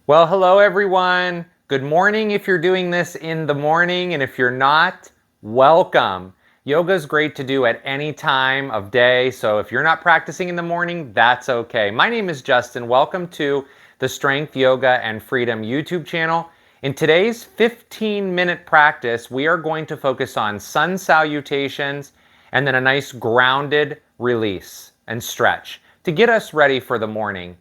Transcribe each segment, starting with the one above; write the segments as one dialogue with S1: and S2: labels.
S1: Well, hello everyone. Good morning if you're doing this in the morning, and if you're not, welcome. Yoga is great to do at any time of day, so if you're not practicing in the morning, that's okay. My name is Justin. Welcome to the Strength, Yoga, and Freedom YouTube channel. In today's 15-minute practice, we are going to focus on sun salutations and then a nice grounded release and stretch to get us ready for the morning.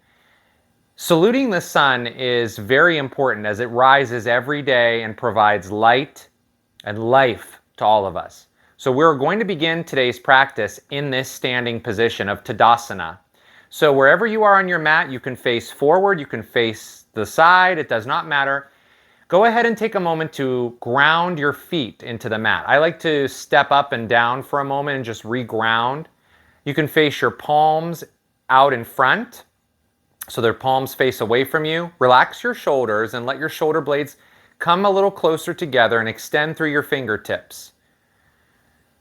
S1: Saluting the sun is very important as it rises every day and provides light and life to all of us. So we're going to begin today's practice in this standing position of Tadasana. So wherever you are on your mat, you can face forward, you can face the side, it does not matter. Go ahead and take a moment to ground your feet into the mat. I like to step up and down for a moment and just re-ground. You can face your palms out in front, so their palms face away from you. Relax your shoulders and let your shoulder blades come a little closer together and extend through your fingertips.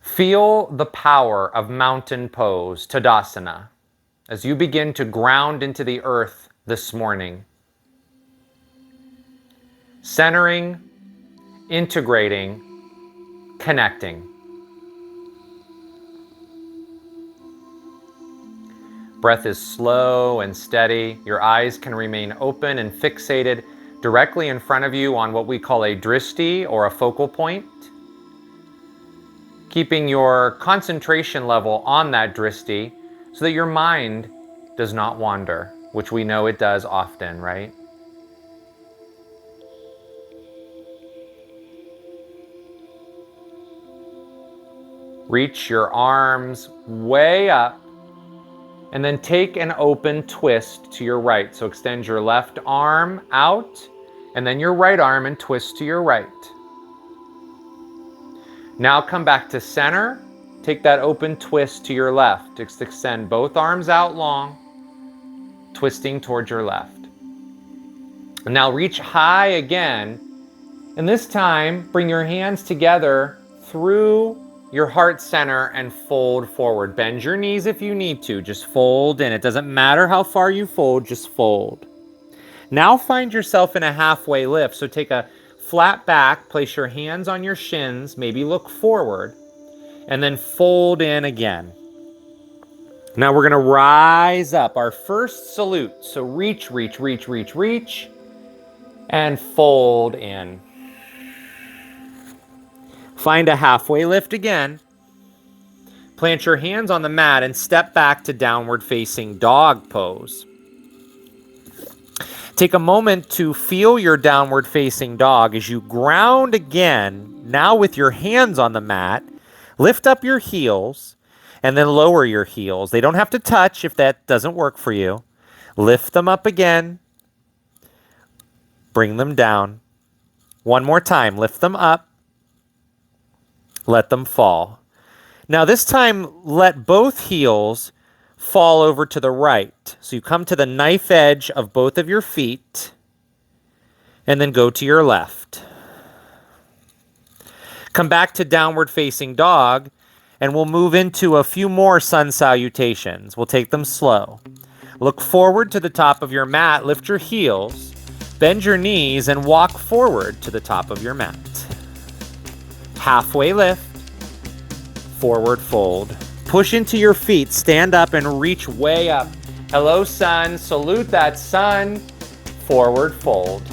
S1: Feel the power of mountain pose, Tadasana, as you begin to ground into the earth this morning. Centering, integrating, connecting. Breath is slow and steady. Your eyes can remain open and fixated directly in front of you on what we call a drishti or a focal point. Keeping your concentration level on that drishti so that your mind does not wander, which we know it does often, right? Reach your arms way up. And then take an open twist to your right. So extend your left arm out, and then your right arm and twist to your right. Now come back to center. Take that open twist to your left. Extend both arms out long, twisting towards your left. And now reach high again. And this time, bring your hands together through your heart center and fold forward. Bend your knees if you need to. Just fold in. It doesn't matter how far you fold, just fold. Now find yourself in a halfway lift. So take a flat back, place your hands on your shins, maybe look forward, and then fold in again. Now we're going to rise up. Our first salute. So reach, reach, reach, reach, reach, and fold in. Find a halfway lift again. Plant your hands on the mat and step back to downward facing dog pose. Take a moment to feel your downward facing dog as you ground again, now with your hands on the mat. Lift up your heels and then lower your heels. They don't have to touch if that doesn't work for you. Lift them up again. Bring them down. One more time. Lift them up. Let them fall. Now this time, let both heels fall over to the right. So you come to the knife edge of both of your feet and then go to your left. Come back to downward facing dog and we'll move into a few more sun salutations. We'll take them slow. Look forward to the top of your mat, lift your heels, bend your knees and walk forward to the top of your mat. Halfway lift, forward fold. Push into your feet, stand up and reach way up. Hello, sun. Salute that sun. Forward fold.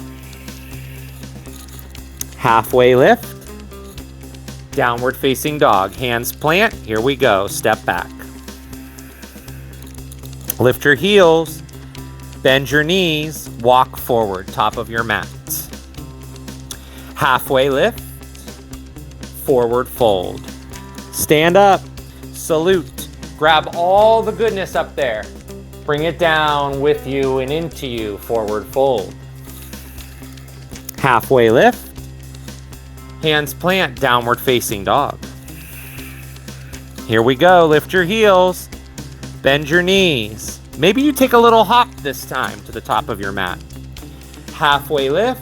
S1: Halfway lift, downward facing dog. Hands plant. Here we go. Step back. Lift your heels, bend your knees, walk forward, top of your mat. Halfway lift, forward fold. Stand up, salute, grab all the goodness up there. Bring it down with you and into you, forward fold. Halfway lift, hands plant, downward facing dog. Here we go, lift your heels, bend your knees. Maybe you take a little hop this time to the top of your mat. Halfway lift,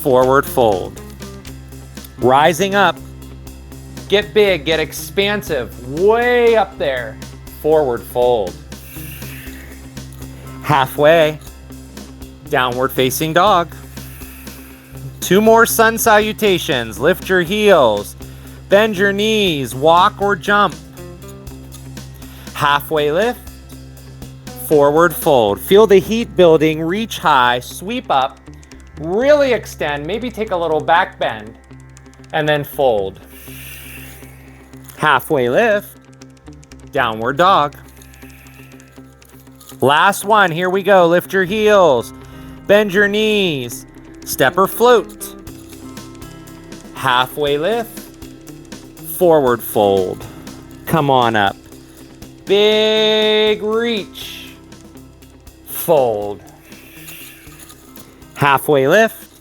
S1: forward fold. Rising up, get big, get expansive, way up there, forward fold. Halfway, Downward facing dog. 2 more sun salutations. Lift your heels. Bend your knees. Walk or jump. Halfway lift. Forward fold. Feel the heat building. Reach high. Sweep up. Really extend. Maybe take a little back bend. And then fold. Halfway lift. Downward dog. Last one. Here we go. Lift your heels. Bend your knees. Step or float. Halfway lift. Forward fold. Come on up. Big reach. Fold. Halfway lift.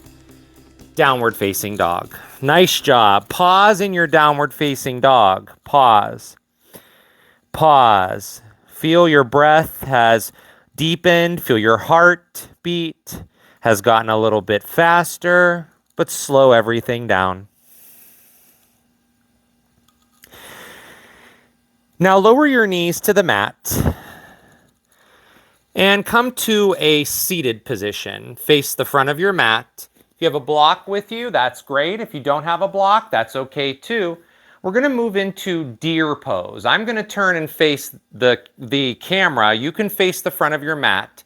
S1: Downward facing dog. Nice job. Pause in your downward facing dog. Pause. Pause. Feel your breath has deepened. Feel your heart beat has gotten a little bit faster, but slow everything down. Now lower your knees to the mat and come to a seated position. Face the front of your mat. If you have a block with you, that's great. If you don't have a block, that's okay too. We're going to move into deer pose. I'm going to turn and face the camera. You can face the front of your mat.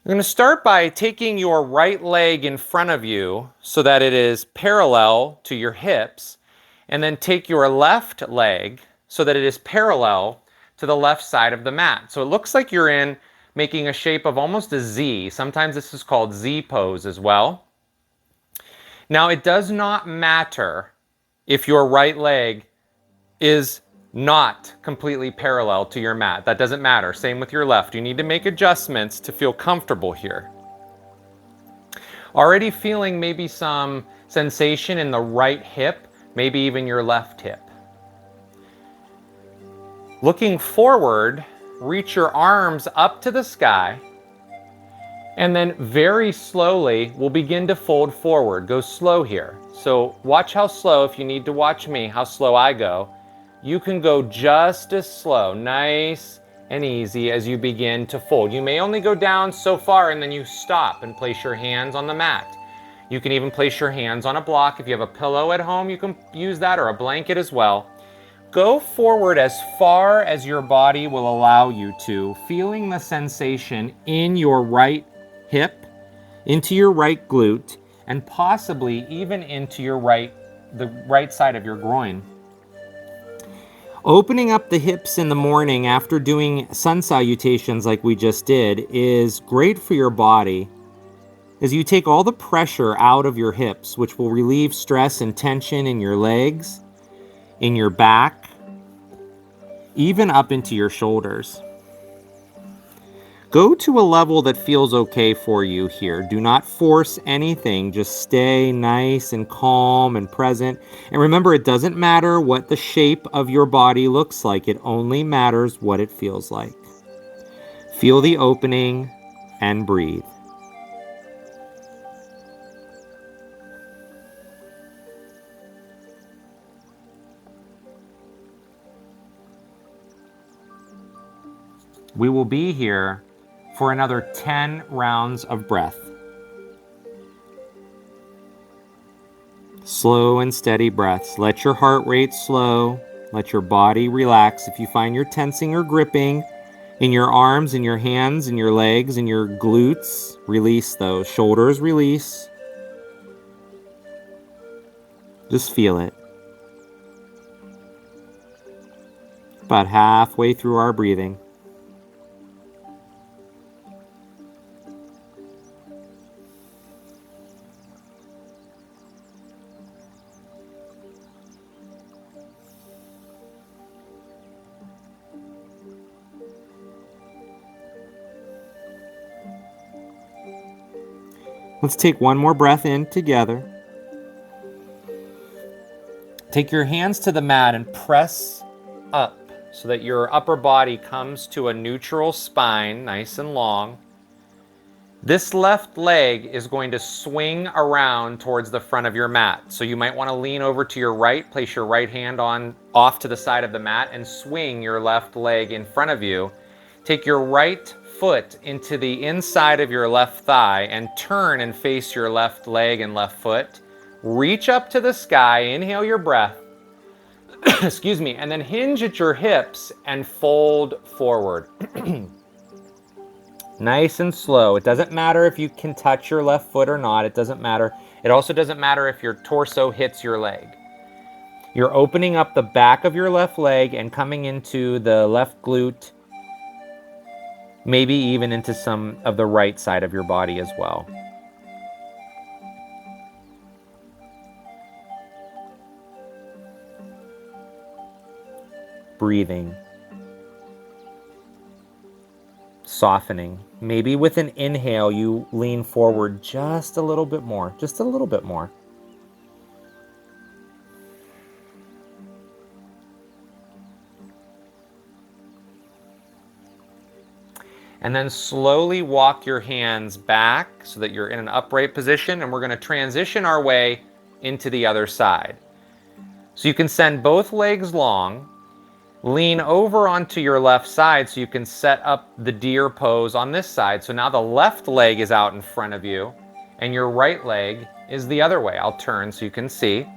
S1: You're going to start by taking your right leg in front of you so that it is parallel to your hips, and then take your left leg so that it is parallel to the left side of the mat. So it looks like you're making a shape of almost a Z. Sometimes this is called Z pose as well. Now it does not matter if your right leg is not completely parallel to your mat. That doesn't matter. Same with your left. You need to make adjustments to feel comfortable here. Already feeling maybe some sensation in the right hip, maybe even your left hip. Looking forward, reach your arms up to the sky, and then very slowly we'll begin to fold forward. Go slow here. So watch how slow, if you need to watch me, how slow I go. You can go just as slow, nice and easy as you begin to fold. You may only go down so far and then you stop and place your hands on the mat. You can even place your hands on a block. If you have a pillow at home, you can use that, or a blanket as well. Go forward as far as your body will allow you to, feeling the sensation in your right hip, into your right glute, and possibly even into the right side of your groin. Opening up the hips in the morning after doing sun salutations like we just did is great for your body, as you take all the pressure out of your hips, which will relieve stress and tension in your legs, in your back, even up into your shoulders. Go to a level that feels okay for you here. Do not force anything. Just stay nice and calm and present. And remember, it doesn't matter what the shape of your body looks like. It only matters what it feels like. Feel the opening and breathe. We will be here for another 10 rounds of breath. Slow and steady breaths. Let your heart rate slow. Let your body relax. If you find you're tensing or gripping in your arms, in your hands, in your legs, in your glutes, release those. Shoulders, release. Just feel it. About halfway through our breathing. Let's take one more breath in together. Take your hands to the mat and press up so that your upper body comes to a neutral spine, nice and long. This left leg is going to swing around towards the front of your mat. So you might want to lean over to your right, place your right hand off to the side of the mat, and swing your left leg in front of you. Take your right foot into the inside of your left thigh and turn and face your left leg and left foot. Reach up to the sky, inhale your breath, excuse me, and then hinge at your hips and fold forward. Nice and slow. It doesn't matter if you can touch your left foot or not. It doesn't matter. It also doesn't matter if your torso hits your leg. You're opening up the back of your left leg and coming into the left glute, maybe even into some of the right side of your body as well. Breathing. Softening. Maybe with an inhale, you lean forward just a little bit more, just a little bit more. And then slowly walk your hands back so that you're in an upright position, and we're going to transition our way into the other side. So you can send both legs long, lean over onto your left side so you can set up the deer pose on this side. So now the left leg is out in front of you and your right leg is the other way. I'll turn so you can see.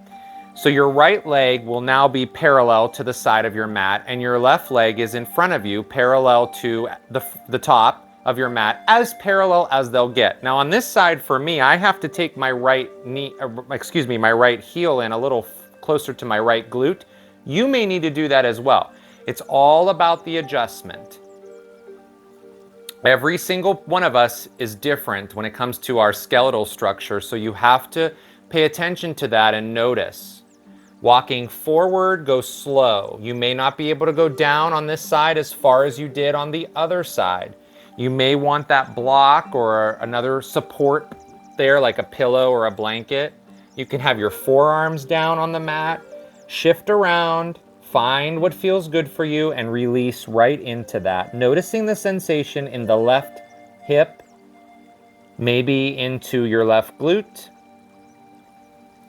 S1: So your right leg will now be parallel to the side of your mat, and your left leg is in front of you, parallel to the top of your mat, as parallel as they'll get. Now on this side for me, I have to take my right knee, my right heel in a little closer to my right glute. You may need to do that as well. It's all about the adjustment. Every single one of us is different when it comes to our skeletal structure, so you have to pay attention to that and notice. Walking forward, go slow. You may not be able to go down on this side as far as you did on the other side. You may want that block or another support there, like a pillow or a blanket. You can have your forearms down on the mat, shift around, find what feels good for you, and release right into that. Noticing the sensation in the left hip, maybe into your left glute,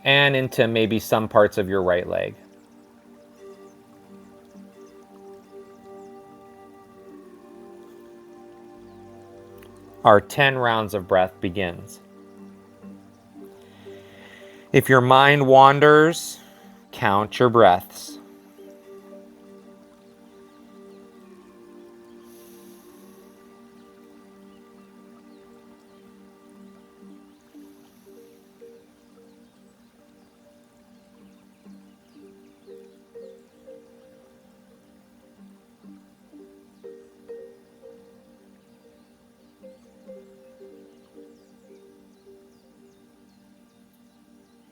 S1: and into maybe some parts of your right leg. Our 10 rounds of breath begins. If your mind wanders, count your breaths.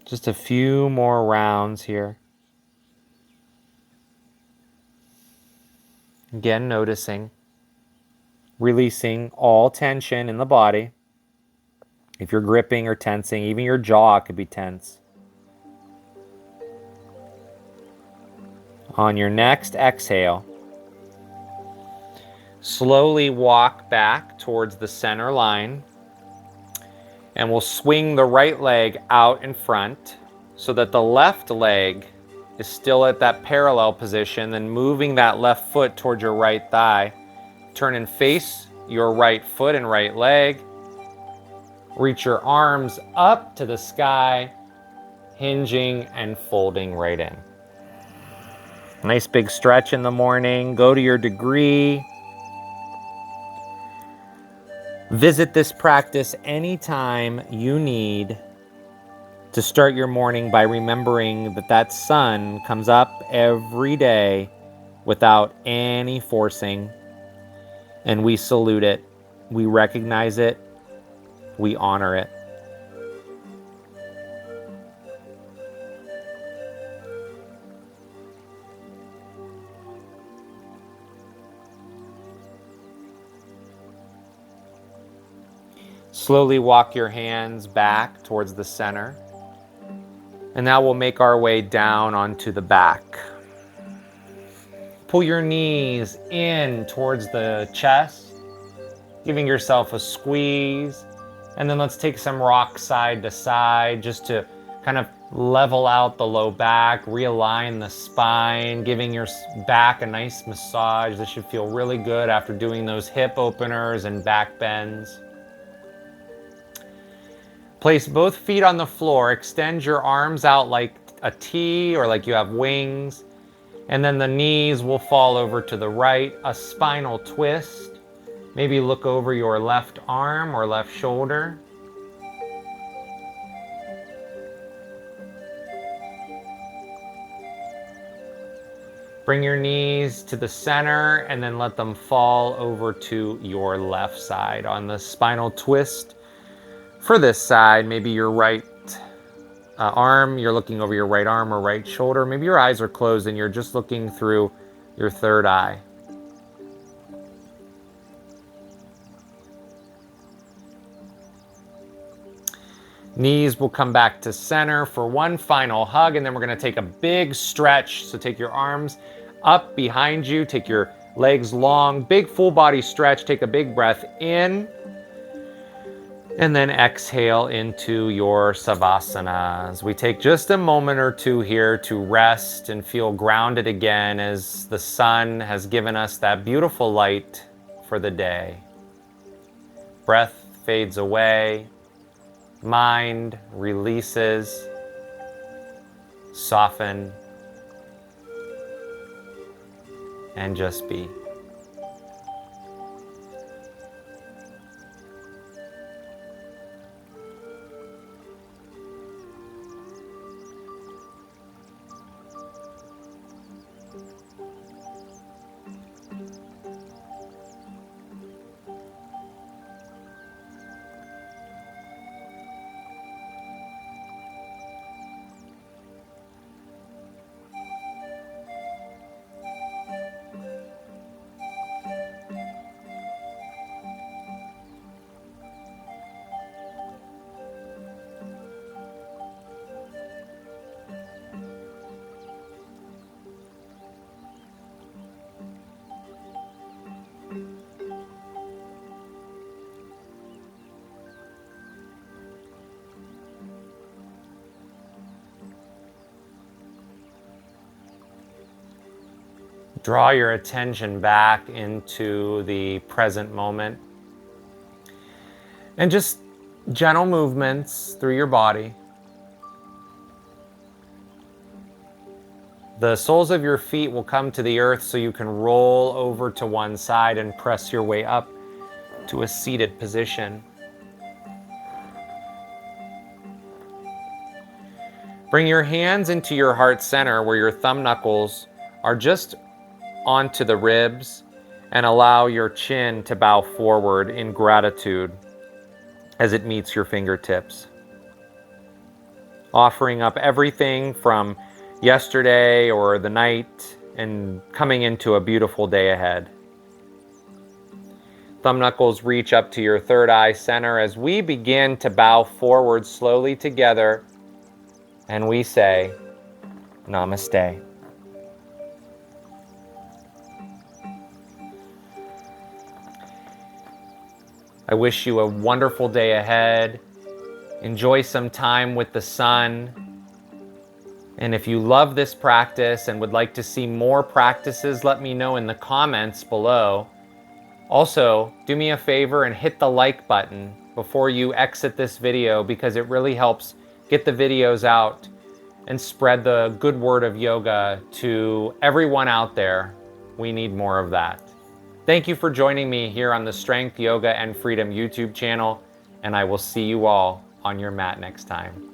S1: Just a few more rounds here. Again, noticing, releasing all tension in the body. If you're gripping or tensing, even your jaw could be tense. On your next exhale, slowly walk back towards the center line. And we'll swing the right leg out in front so that the left leg is still at that parallel position, then moving that left foot towards your right thigh. Turn and face your right foot and right leg. Reach your arms up to the sky, hinging and folding right in. Nice big stretch in the morning. Go to your degree. Visit this practice anytime you need to start your morning by remembering that that sun comes up every day without any forcing, and we salute it, we recognize it, we honor it. Slowly walk your hands back towards the center. And now we'll make our way down onto the back. Pull your knees in towards the chest, giving yourself a squeeze. And then let's take some rock side to side just to kind of Level out the low back, realign the spine, giving your back a nice massage. This should feel really good after doing those hip openers and back bends. Place both feet on the floor, extend your arms out like a T or like you have wings, and then the knees will fall over to the right, a spinal twist. Maybe look over your left arm or left shoulder. Bring your knees to the center and then let them fall over to your left side. On the spinal twist for this side, maybe your right arm, you're looking over your right arm or right shoulder. Maybe your eyes are closed and you're just looking through your third eye. Knees will come back to center for one final hug, and then we're going to take a big stretch. So take your arms up behind you, take your legs long, big full body stretch. Take a big breath in, and then exhale into your Savasana. As we take just a moment or two here to rest and feel grounded again as the sun has given us that beautiful light for the day. Breath fades away. Mind releases, soften, and just be. Draw your attention back into the present moment and just gentle movements through your body. The soles of your feet will come to the earth so you can roll over to one side and press your way up to a seated position. Bring your hands into your heart center where your thumb knuckles are just onto the ribs, and allow your chin to bow forward in gratitude as it meets your fingertips. Offering up everything from yesterday or the night and coming into a beautiful day ahead. Thumb knuckles reach up to your third eye center as we begin to bow forward slowly together, and we say, Namaste. I wish you a wonderful day ahead. Enjoy some time with the sun. And if you love this practice and would like to see more practices, let me know in the comments below. Also, do me a favor and hit the like button before you exit this video, because it really helps get the videos out and spread the good word of yoga to everyone out there. We need more of that. Thank you for joining me here on the Strength, Yoga, and Freedom YouTube channel, and I will see you all on your mat next time.